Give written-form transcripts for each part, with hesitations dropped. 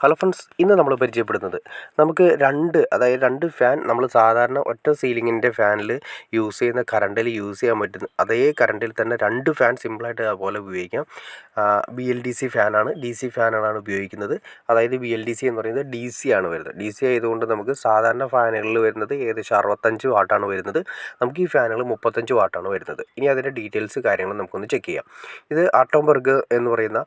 Hello friends, ഇന്ന് നമ്മൾ പരിചയപ്പെടുന്നത് നമുക്ക് രണ്ട് ഫാൻ നമ്മൾ സാധാരണ ഒറ്റ സീലിങ്ങിൻ്റെ ഫാനിൽ യൂസ് ചെയ്യുന്ന കറണ്ടിൽ യൂസ് ചെയ്യാൻ പറ്റുന്ന അതേ കറണ്ടിൽ തന്നെ രണ്ട് ഫാൻ സിമ്പിളായിട്ട് അതുപോലെ ഉപയോഗിക്കാം. BLDC ഫാനാണ്, DC ഫാനുകളാണ് ഉപയോഗിക്കുന്നത്. അതായത് BLDC എന്ന് പറയുന്നത് DC ആണ് വരുന്നത്. DC ആയതുകൊണ്ട് നമുക്ക് സാധാരണ ഫാനുകളിൽ വരുന്നത് ഏകദേശം 65 വാട്ടാണ് വരുന്നത്. നമുക്ക് ഈ ഫാനുകൾ 35 വാട്ടാണ് വരുന്നത്. ഇനി അതിൻ്റെ ഡീറ്റെയിൽസ് കാര്യങ്ങൾ നമുക്കൊന്ന് ചെക്ക് ചെയ്യാം. ഇത് automberg എന്ന് പറയുന്ന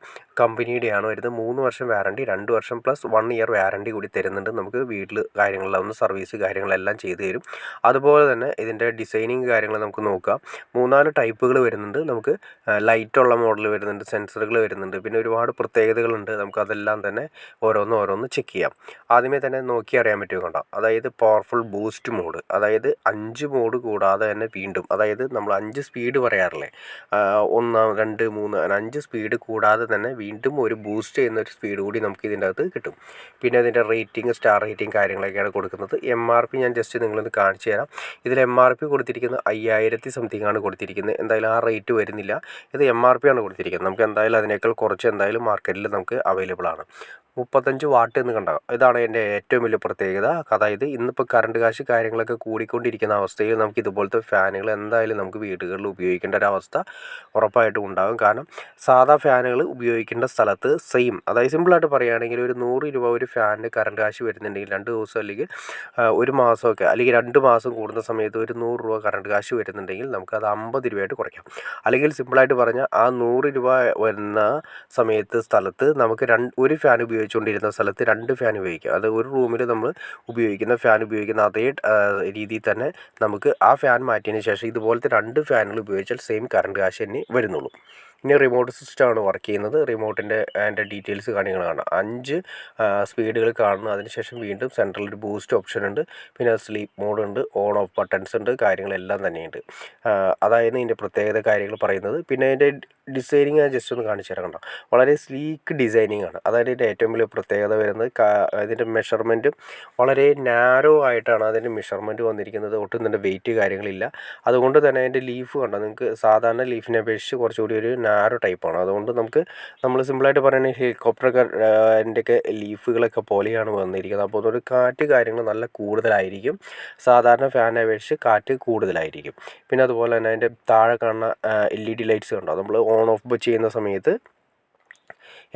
കമ്പനിയുടെയാണ് വരുന്നത്. 3 വർഷം വാറണ്ടി, 2 വർഷം പ്ലസ് 1 ഇയർ വാറണ്ടി കൂടി തരുന്നുണ്ട്. നമുക്ക് വീട്ടിൽ കാര്യങ്ങളിലൊന്ന് സർവീസ് കാര്യങ്ങളെല്ലാം ചെയ്തു തരും. അതുപോലെ തന്നെ ഇതിൻ്റെ ഡിസൈനിങ് കാര്യങ്ങൾ നമുക്ക് നോക്കാം. 3-4 ടൈപ്പുകൾ വരുന്നുണ്ട്. നമുക്ക് ലൈറ്റുള്ള മോഡൽ വരുന്നുണ്ട്, സെൻസറുകൾ വരുന്നുണ്ട്, പിന്നെ ഒരുപാട് പ്രത്യേകതകളുണ്ട്. നമുക്കതെല്ലാം തന്നെ ഓരോന്ന് ചെക്ക് ചെയ്യാം. ആദ്യമേ തന്നെ നോക്കി അറിയാൻ പറ്റുമോ കണ്ടോ, അതായത് പവർഫുൾ ബൂസ്റ്റ് മോഡ്, അതായത് 5 മോഡ് കൂടാതെ തന്നെ വീണ്ടും, അതായത് നമ്മൾ 5 സ്പീഡ് പറയാറില്ലേ, 1, 2, 3 അങ്ങനെ 5 സ്പീഡ് കൂടാതെ തന്നെ വീണ്ടും ഒരു ബൂസ്റ്റ് ചെയ്യുന്ന ഒരു സ്പീഡ് കൂടി നമുക്ക് ഇതിൻ്റെ അകത്ത് കിട്ടും. പിന്നെ അതിൻ്റെ റേറ്റിംഗ്, സ്റ്റാർ റേറ്റിംഗ് കാര്യങ്ങളൊക്കെയാണ് കൊടുക്കുന്നത്. MRP ഞാൻ ജസ്റ്റ് നിങ്ങളൊന്ന് കാണിച്ചു തരാം. ഇതിൽ MRP കൊടുത്തിരിക്കുന്നത് 5000 സംതിങ് ആണ് കൊടുത്തിരിക്കുന്നത്. എന്തായാലും ആ റേറ്റ് വരുന്നില്ല. ഇത് MRP ആണ് കൊടുത്തിരിക്കുന്നത്. നമുക്ക് എന്തായാലും അതിനേക്കാൾ കുറച്ച് എന്തായാലും മാർക്കറ്റിൽ നമുക്ക് അവൈലബിൾ ആണ്. 35 വാട്ട് എന്ന് കണ്ടാൽ ഇതാണ് എൻ്റെ ഏറ്റവും വലിയ പ്രത്യേകത. അതായത് ഇന്നിപ്പോൾ കറണ്ട് കാശ് കാര്യങ്ങളൊക്കെ കൂടിക്കൊണ്ടിരിക്കുന്ന അവസ്ഥയിൽ നമുക്ക് ഇതുപോലത്തെ ഫാനുകൾ എന്തായാലും നമുക്ക് വീടുകളിൽ ഉപയോഗിക്കേണ്ട ഒരവസ്ഥ ഉറപ്പായിട്ടും ഉണ്ടാകും. കാരണം സാധാ ഫാനുകൾ ഉപയോഗിക്കേണ്ട സ്ഥലത്ത് സെയിം, അതായത് സിമ്പിളായിട്ട് പറയുകയാണെങ്കിൽ ഒരു 100 രൂപ ഒരു ഫാനിന് കറണ്ട് കാശ് വരുന്നുണ്ടെങ്കിൽ 2 ദിവസം അല്ലെങ്കിൽ ഒരു മാസമൊക്കെ അല്ലെങ്കിൽ 2 മാസം കൂടുന്ന സമയത്ത് ഒരു 100 രൂപ കറണ്ട് കാശ് വരുന്നുണ്ടെങ്കിൽ നമുക്കത് 50 രൂപയായിട്ട് കുറയ്ക്കാം. അല്ലെങ്കിൽ സിമ്പിളായിട്ട് പറഞ്ഞാൽ ആ 100 രൂപ വരുന്ന സ്ഥലത്ത് നമുക്ക് ഒരു ഫാൻ ഉപയോഗിച്ചുകൊണ്ടിരുന്ന സ്ഥലത്ത് 2 ഫാൻ ഉപയോഗിക്കാം. അത് ഒരു റൂമിൽ നമ്മൾ ഉപയോഗിക്കുന്ന ഫാൻ ഉപയോഗിക്കുന്ന അതേ രീതിയിൽ തന്നെ നമുക്ക് ആ ഫാൻ മാറ്റിയതിന് ശേഷം ഇതുപോലത്തെ 2 ഫാനുകൾ ഉപയോഗിച്ചാൽ സെയിം കറണ്ട് കാശ് തന്നെ വരുന്നുള്ളൂ. ഇനി റിമോട്ട് സിസ്റ്റമാണ് വർക്ക് ചെയ്യുന്നത്. റിമോട്ടിൻ്റെ അതിൻ്റെ ഡീറ്റെയിൽസ് കാര്യങ്ങൾ കാണാം. 5 സ്പീഡുകൾ കാണുന്നു. അതിനുശേഷം വീണ്ടും സെൻട്രൽ ഒരു ബൂസ്റ്റ് ഓപ്ഷൻ ഉണ്ട്, പിന്നെ സ്ലീപ്പ് മോഡ് ഉണ്ട്, ഓൺ ഓഫ് ബട്ടൺസ് ഉണ്ട്, കാര്യങ്ങളെല്ലാം തന്നെയുണ്ട്. അതായത് ഇതിൻ്റെ പ്രത്യേകത കാര്യങ്ങൾ പറയുന്നത്. പിന്നെ അതിൻ്റെ ഡിസൈനിങ് ഞാൻ ജസ്റ്റ് ഒന്ന് കാണിച്ചു തരാം. കണ്ടോ, വളരെ സ്ലീക്ക് ഡിസൈനിങ് ആണ്. അതായത് ഇതിൻ്റെ ഏറ്റവും വലിയ പ്രത്യേകത വരുന്നത് ഇതിൻ്റെ മെഷർമെൻറ്റും വളരെ നാരോ ആയിട്ടാണ് അതിൻ്റെ മെഷർമെൻറ്റ് വന്നിരിക്കുന്നത്. ഒട്ടും തന്നെ വെയിറ്റ് കാര്യങ്ങളില്ല. അതുകൊണ്ട് തന്നെ അതിൻ്റെ ലീഫ് കണ്ടോ, നിങ്ങൾക്ക് സാധാരണ ലീഫിനെ അപേക്ഷിച്ച് കുറച്ചുകൂടി ഒരു നാരോ ടൈപ്പാണ്. അതുകൊണ്ട് നമ്മൾ സിമ്പിളായിട്ട് പറയുകയാണെങ്കിൽ ഹെലികോപ്റ്ററൊക്കെ അതിൻ്റെയൊക്കെ ലീഫുകളൊക്കെ പോലെയാണ് വന്നിരിക്കുന്നത്. അപ്പോൾ അതൊരു കാറ്റ് കാര്യങ്ങൾ നല്ല കൂടുതലായിരിക്കും. സാധാരണ ഫാനിനെ അപേക്ഷിച്ച് കാറ്റ് കൂടുതലായിരിക്കും. പിന്നെ അതുപോലെ തന്നെ അതിൻ്റെ താഴെ കാണുന്ന LED ലൈറ്റ്സ് കണ്ടോ, നമ്മൾ ഓൺ ഓഫ് ചെയ്യുന്ന സമയത്ത്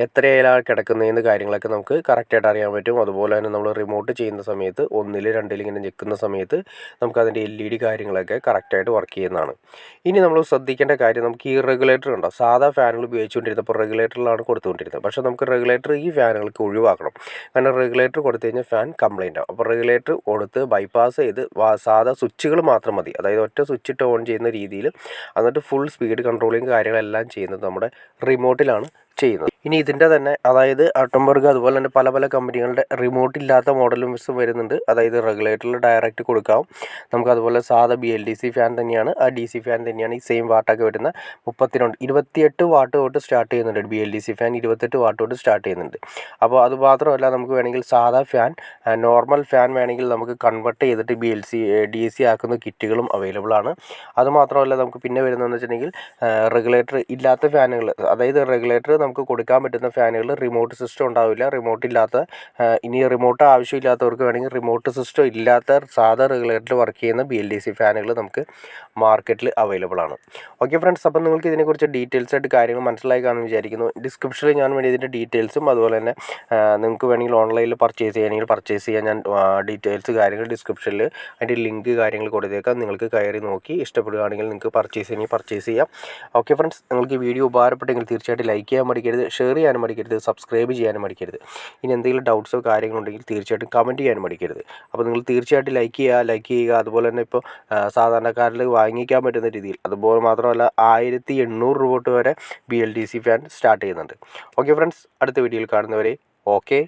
എത്രയിലാണ് കിടക്കുന്നതെന്ന് കാര്യങ്ങളൊക്കെ നമുക്ക് കറക്റ്റായിട്ട് അറിയാൻ പറ്റും. അതുപോലെ തന്നെ നമ്മൾ റിമോട്ട് ചെയ്യുന്ന സമയത്ത് 1-ൽ 2-ൽ ഇങ്ങനെ ഞെക്കുന്ന സമയത്ത് നമുക്കതിൻ്റെ LED കാര്യങ്ങളൊക്കെ കറക്റ്റായിട്ട് വർക്ക് ചെയ്യുന്നതാണ്. ഇനി നമ്മൾ ശ്രദ്ധിക്കേണ്ട കാര്യം, നമുക്ക് ഈ റെഗുലേറ്റർ ഉണ്ടോ, സാധാ ഫാനുകൾ ഉപയോഗിച്ചുകൊണ്ടിരുന്നപ്പോൾ റെഗുലേറ്ററിലാണ് കൊടുത്തുകൊണ്ടിരുന്നത്. പക്ഷേ നമുക്ക് റെഗുലേറ്റർ ഈ ഫാനുകൾക്ക് ഒഴിവാക്കണം. കാരണം റെഗുലേറ്റർ കൊടുത്തു കഴിഞ്ഞാൽ ഫാൻ കംപ്ലൈൻ്റ് ആവും. അപ്പോൾ റെഗുലേറ്റർ കൊടുത്ത് ബൈപ്പാസ് ചെയ്ത് സാധാ സ്വിച്ചുകൾ മാത്രം മതി, അതായത് ഒറ്റ സ്വിച്ച് ഇട്ട് ഓൺ ചെയ്യുന്ന രീതിയിൽ, എന്നിട്ട് ഫുൾ സ്പീഡ് കൺട്രോളിങ് കാര്യങ്ങളെല്ലാം ചെയ്യുന്നത് നമ്മുടെ റിമോട്ടിലാണ് ചെയ്യുന്നത്. ഇനി ഇതിൻ്റെ തന്നെ അതായത് automberg അതുപോലെ തന്നെ പല കമ്പനികളുടെ റിമോട്ട് ഇല്ലാത്ത മോഡൽസും വരുന്നുണ്ട്. അതായത് റെഗുലേറ്ററിൽ ഡയറക്റ്റ് കൊടുക്കാം. നമുക്ക് അതുപോലെ സാധാ BLDC ഫാൻ തന്നെയാണ്, ആ DC ഫാൻ തന്നെയാണ് ഈ സെയിം വാട്ടൊക്കെ വരുന്ന 28 വാട്ട് തൊട്ട് സ്റ്റാർട്ട് ചെയ്യുന്നുണ്ട്. BLDC ഫാൻ 28 വാട്ട് തൊട്ട് സ്റ്റാർട്ട് ചെയ്യുന്നുണ്ട്. അപ്പോൾ അത് മാത്രമല്ല, നമുക്ക് വേണമെങ്കിൽ സാധാ ഫാൻ, നോർമൽ ഫാൻ വേണമെങ്കിൽ നമുക്ക് കൺവെർട്ട് ചെയ്തിട്ട് DC ആക്കുന്ന കിറ്റുകളും അവൈലബിൾ ആണ്. അതുമാത്രമല്ല, നമുക്ക് പിന്നെ വരുന്നതെന്ന് വെച്ചിട്ടുണ്ടെങ്കിൽ റെഗുലേറ്റർ ഇല്ലാത്ത ഫാനുകൾ, അതായത് റെഗുലേറ്റർ നമുക്ക് കൊടുക്കാൻ പറ്റുന്ന ഫാനുകൾ റിമോട്ട് സിസ്റ്റം ഉണ്ടാവില്ല. ഇനി റിമോട്ട് ആവശ്യമില്ലാത്തവർക്ക് വേണമെങ്കിൽ റിമോട്ട് സിസ്റ്റം ഇല്ലാത്ത സാധാ റെഗുലേറ്ററിൽ വർക്ക് ചെയ്യുന്ന BLDC ഫാനുകൾ നമുക്ക് മാർക്കറ്റിൽ അവൈലബിൾ ആണ്. ഓക്കെ ഫ്രണ്ട്സ്, അപ്പം നിങ്ങൾക്ക് ഇതിനെക്കുറിച്ച് ഡീറ്റെയിൽസ് ആയിട്ട് കാര്യങ്ങൾ മനസ്സിലായി കാണുമെന്ന് വിചാരിക്കുന്നു. ഡിസ്ക്രിപ്ഷനിൽ ഞാൻ വേണ്ടി ഇതിൻ്റെ ഡീറ്റെയിൽസും അതുപോലെ തന്നെ നിങ്ങൾക്ക് വേണമെങ്കിൽ ഓൺലൈനിൽ പർച്ചേസ് ചെയ്യാൻ ഞാൻ ഡീറ്റെയിൽസ് കാര്യങ്ങൾ ഡിസ്ക്രിപ്ഷനിൽ അതിൻ്റെ ലിങ്ക് കാര്യങ്ങൾ കൊടുത്തേക്കാം. നിങ്ങൾക്ക് കയറി നോക്കി ഇഷ്ടപ്പെടുകയാണെങ്കിൽ നിങ്ങൾക്ക് പർച്ചേസ് ചെയ്യാം. ഓക്കെ ഫ്രണ്ട്സ്, നിങ്ങൾക്ക് ഈ വീഡിയോ ഉപകാരപ്പെട്ടെങ്കിൽ തീർച്ചയായിട്ടും ലൈക്ക് ചെയ്യാൻ മടിക്കരുത്, ഷെയർ ചെയ്യാനും മടിക്കരുത്, സബ്സ്ക്രൈബ് ചെയ്യാനും മടിക്കരുത്. ഇനി എന്തെങ്കിലും ഡൗട്ട്സോ കാര്യങ്ങളുണ്ടെങ്കിൽ തീർച്ചയായിട്ടും കമൻറ്റ് ചെയ്യാനും മടിക്കരുത്. അപ്പോൾ നിങ്ങൾ തീർച്ചയായിട്ടും ലൈക്ക് ചെയ്യുക. അതുപോലെ തന്നെ ഇപ്പോൾ സാധാരണക്കാരിൽ വാങ്ങിക്കാൻ പറ്റുന്ന രീതിയിൽ, അതുപോലെ മാത്രമല്ല 1800 രൂപ തൊട്ട് വരെ BLDC ഫാൻ സ്റ്റാർട്ട് ചെയ്യുന്നുണ്ട്. ഓക്കെ ഫ്രണ്ട്സ്, അടുത്ത വീഡിയോയിൽ കാണുന്നവരെ ഓക്കെ.